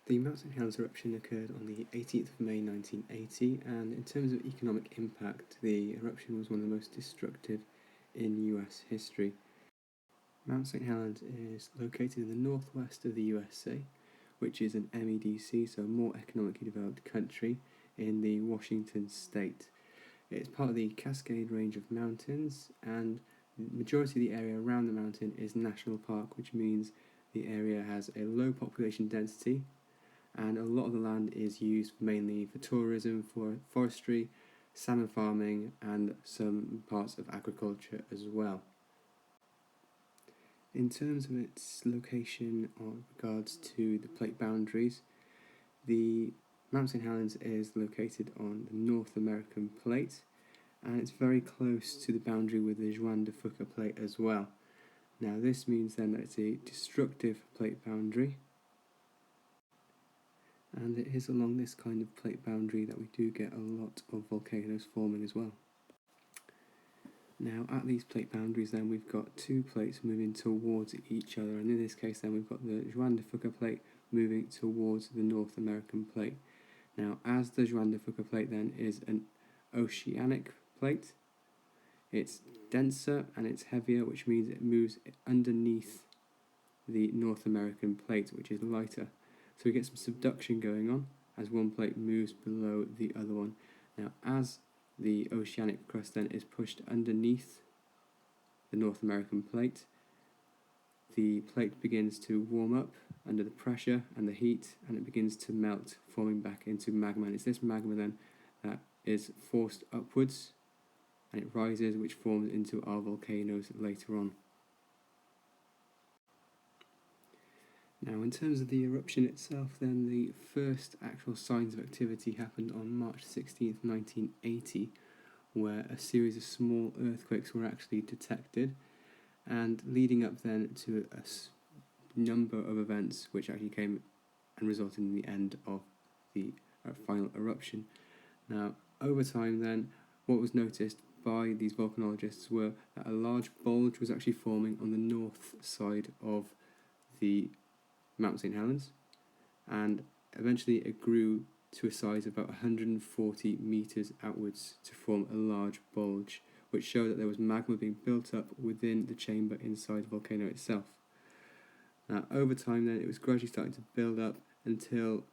The Mount St. Helens eruption occurred on the 18th of May 1980, and in terms of economic impact, the eruption was one of the most destructive in US history. Mount St. Helens is located in the northwest of the USA, which is an MEDC, so a more economically developed country in the Washington state. It's part of the Cascade Range of mountains, and the majority of the area around the mountain is national park, which means the area has a low population density, and a lot of the land is used mainly for tourism, for forestry, salmon farming, and some parts of agriculture as well. In terms of its location in regards to the plate boundaries, the Mount St. Helens is located on the North American plate, and it's very close to the boundary with the Juan de Fuca plate as well. Now this means then that it's a destructive plate boundary, and it is along this kind of plate boundary that we do get a lot of volcanoes forming as well. Now at these plate boundaries then we've got two plates moving towards each other, and in this case then we've got the Juan de Fuca plate moving towards the North American plate. Now as the Juan de Fuca plate then is an oceanic plate, it's denser and it's heavier, which means it moves underneath the North American plate, which is lighter. So we get some subduction going on as one plate moves below the other one. Now as the oceanic crust then is pushed underneath the North American plate, the plate begins to warm up under the pressure and the heat, and it begins to melt, forming back into magma. And it's this magma then that is forced upwards, and it rises, which forms into our volcanoes later on. Now in terms of the eruption itself then, the first actual signs of activity happened on March 16th, 1980, where a series of small earthquakes were actually detected, and leading up then to a number of events which actually came and resulted in the end of the final eruption. Now over time then, what was noticed by these volcanologists were that a large bulge was actually forming on the north side of the Mount St. Helens, and eventually it grew to a size of about 140 metres outwards to form a large bulge, which showed that there was magma being built up within the chamber inside the volcano itself. Now over time then, it was gradually starting to build up until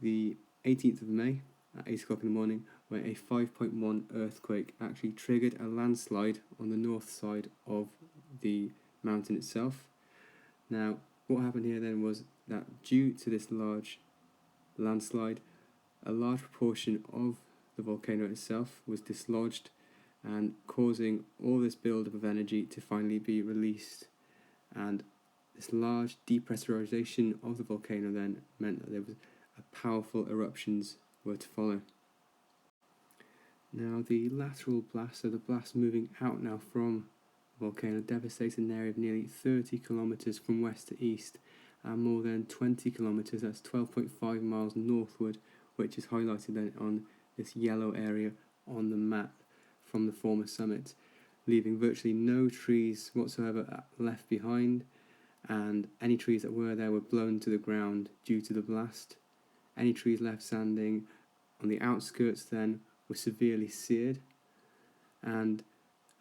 the 18th of May at 8 o'clock in the morning, where a 5.1 earthquake actually triggered a landslide on the north side of the mountain itself. Now what happened here then was that due to this large landslide, a large proportion of the volcano itself was dislodged, and causing all this buildup of energy to finally be released. And this large depressurization of the volcano then meant that there was powerful eruptions were to follow. Now the lateral blast, so the blast moving out now from the volcano, devastated an area of nearly 30 kilometres from west to east, and more than 20 kilometres, that's 12.5 miles northward, which is highlighted then on this yellow area on the map from the former summit, leaving virtually no trees whatsoever left behind, and any trees that were there were blown to the ground due to the blast. Any trees left standing on the outskirts then were severely seared, and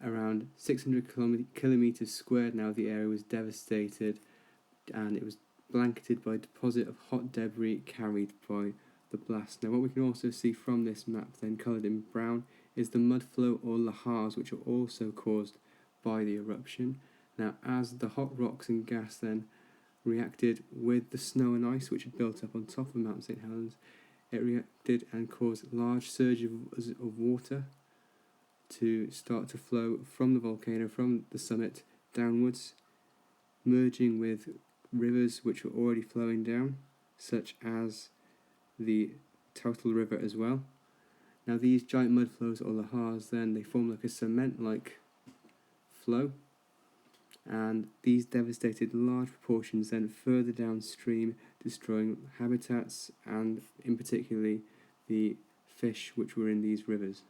around 600 kilometres squared now the area was devastated, and it was blanketed by a deposit of hot debris carried by the blast. Now what we can also see from this map then, coloured in brown, is the mud flow or lahars, which are also caused by the eruption. Now as the hot rocks and gas then reacted with the snow and ice which had built up on top of Mount St. Helens, it reacted and caused large surges of water to start to flow from the volcano, from the summit downwards, merging with rivers which were already flowing down, such as the Toutle River as well. Now these giant mud flows or lahars then, they form like a cement-like flow, and these devastated large proportions then further downstream, destroying habitats and in particularly the fish which were in these rivers.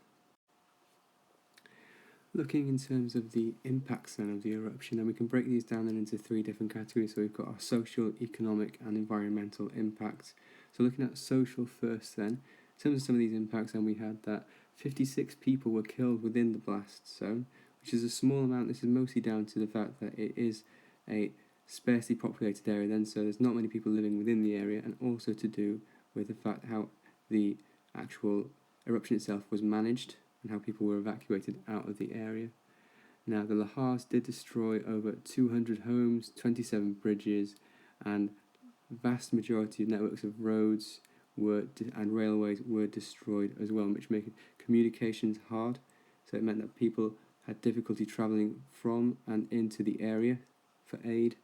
Looking in terms of the impacts then of the eruption, and we can break these down then into three different categories. So we've got our social, economic and environmental impacts. So looking at social first then, in terms of some of these impacts, then we had that 56 people were killed within the blast zone, which is a small amount. This is mostly down to the fact that it is a sparsely populated area then, so there's not many people living within the area, and also to do with the fact how the actual eruption itself was managed and how people were evacuated out of the area. Now, the lahars did destroy over 200 homes, 27 bridges, and vast majority of networks of roads and railways were destroyed as well, which made communications hard. So it meant that people had difficulty travelling from and into the area for aid,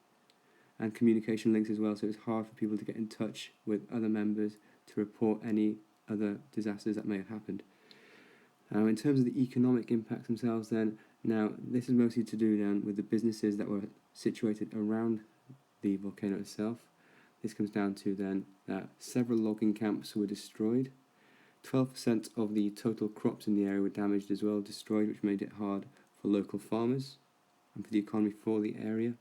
and communication links as well, so it's hard for people to get in touch with other members to report any other disasters that may have happened. In terms of the economic impacts themselves then, now this is mostly to do then with the businesses that were situated around the volcano itself. This comes down to then that several logging camps were destroyed. 12% of the total crops in the area were damaged as well, destroyed, which made it hard for local farmers and for the economy for the area.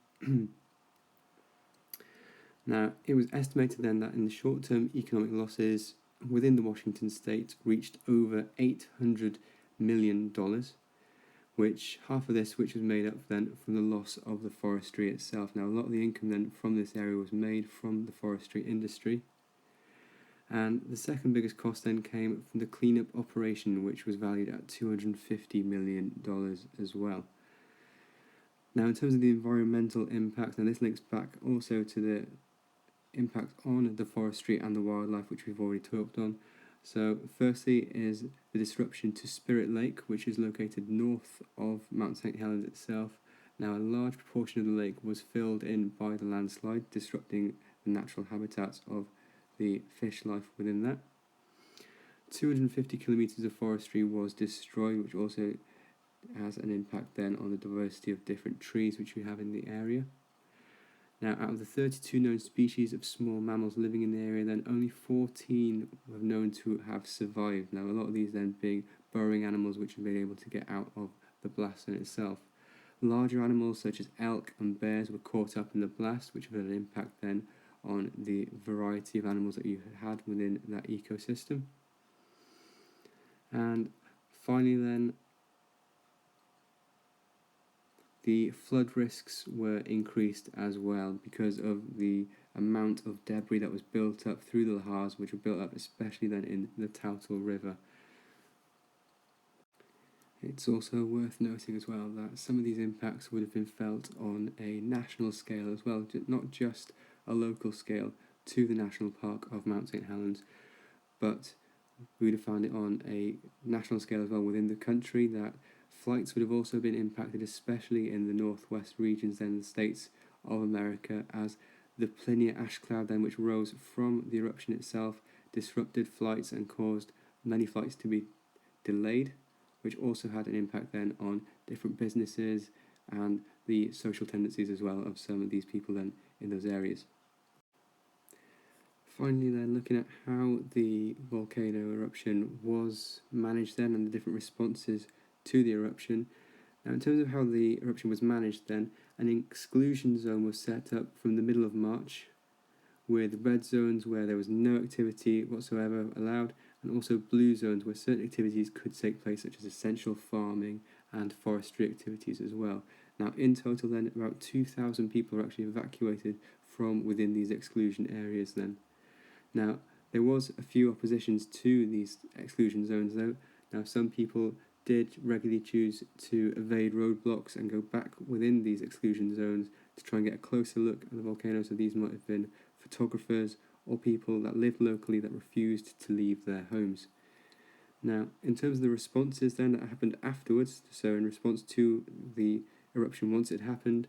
Now, it was estimated then that in the short-term economic losses within the Washington state reached over $800 million, which half of this which was made up then from the loss of the forestry itself. Now, a lot of the income then from this area was made from the forestry industry. And the second biggest cost then came from the cleanup operation, which was valued at $250 million as well. Now, in terms of the environmental impact, now this links back also to the impact on the forestry and the wildlife, which we've already talked on. So firstly is the disruption to Spirit Lake, which is located north of Mount St. Helens itself. Now, a large proportion of the lake was filled in by the landslide, disrupting the natural habitats of the fish life within that. 250 kilometres of forestry was destroyed, which also has an impact then on the diversity of different trees which we have in the area. Now, out of the 32 known species of small mammals living in the area, then only 14 were known to have survived. Now, a lot of these then being burrowing animals which have been able to get out of the blast in itself. Larger animals such as elk and bears were caught up in the blast, which had an impact then on the variety of animals that you had within that ecosystem. And finally then, the flood risks were increased as well because of the amount of debris that was built up through the lahars, which were built up especially then in the Toutle River. It's also worth noting as well that some of these impacts would have been felt on a national scale as well, not just a local scale to the National Park of Mount St. Helens, but we would have found it on a national scale as well within the country, that flights would have also been impacted, especially in the northwest regions then, the states of America, as the Plinia ash cloud then, which rose from the eruption itself, disrupted flights and caused many flights to be delayed, which also had an impact then on different businesses and the social tendencies as well of some of these people then in those areas. Finally then, looking at how the volcano eruption was managed then and the different responses to the eruption. Now, in terms of how the eruption was managed then, an exclusion zone was set up from the middle of March, with red zones where there was no activity whatsoever allowed, and also blue zones where certain activities could take place, such as essential farming and forestry activities as well. Now, in total then, about 2,000 people were actually evacuated from within these exclusion areas then. Now, there was a few oppositions to these exclusion zones though. Now, some people did regularly choose to evade roadblocks and go back within these exclusion zones to try and get a closer look at the volcano. So these might have been photographers or people that lived locally that refused to leave their homes. Now, in terms of the responses then that happened afterwards, so in response to the eruption once it happened,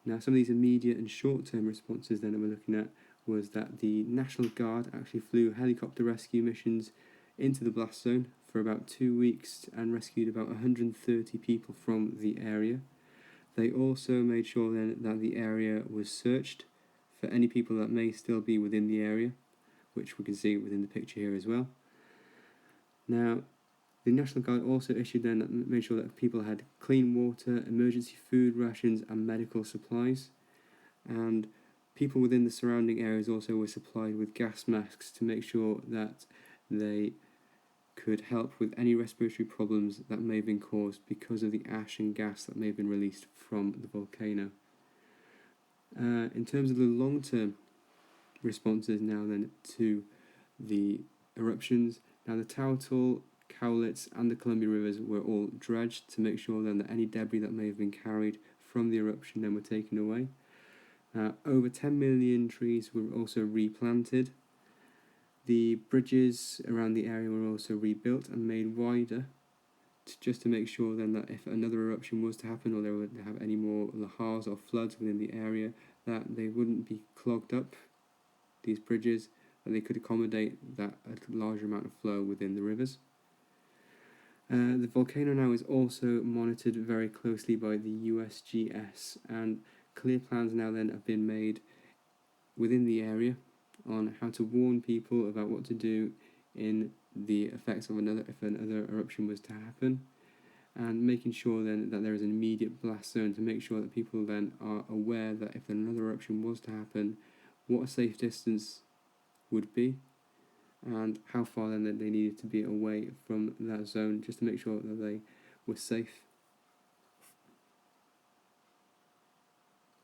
now some of these immediate and short-term responses then that we're looking at was that the National Guard actually flew helicopter rescue missions into the blast zone for about 2 weeks and rescued about 130 people from the area. They also made sure then that the area was searched for any people that may still be within the area, which we can see within the picture here as well. Now, the National Guard also issued then that made sure that people had clean water, emergency food rations and medical supplies, and People within the surrounding areas also were supplied with gas masks to make sure that they could help with any respiratory problems that may have been caused because of the ash and gas that may have been released from the volcano. In terms of the long-term responses now then to the eruptions, now the Tautol, Cowlitz and the Columbia rivers were all dredged to make sure then that any debris that may have been carried from the eruption then were taken away. Over 10 million trees were also replanted. The bridges around the area were also rebuilt and made wider just to make sure then that if another eruption was to happen or they would have any more lahars or floods within the area, that they wouldn't be clogged up, these bridges, and they could accommodate that a larger amount of flow within the rivers. The volcano now is also monitored very closely by the USGS, and clear plans now then have been made within the area on how to warn people about what to do in the effects of if another eruption was to happen, and making sure then that there is an immediate blast zone to make sure that people then are aware that if another eruption was to happen, what a safe distance would be and how far then that they needed to be away from that zone just to make sure that they were safe.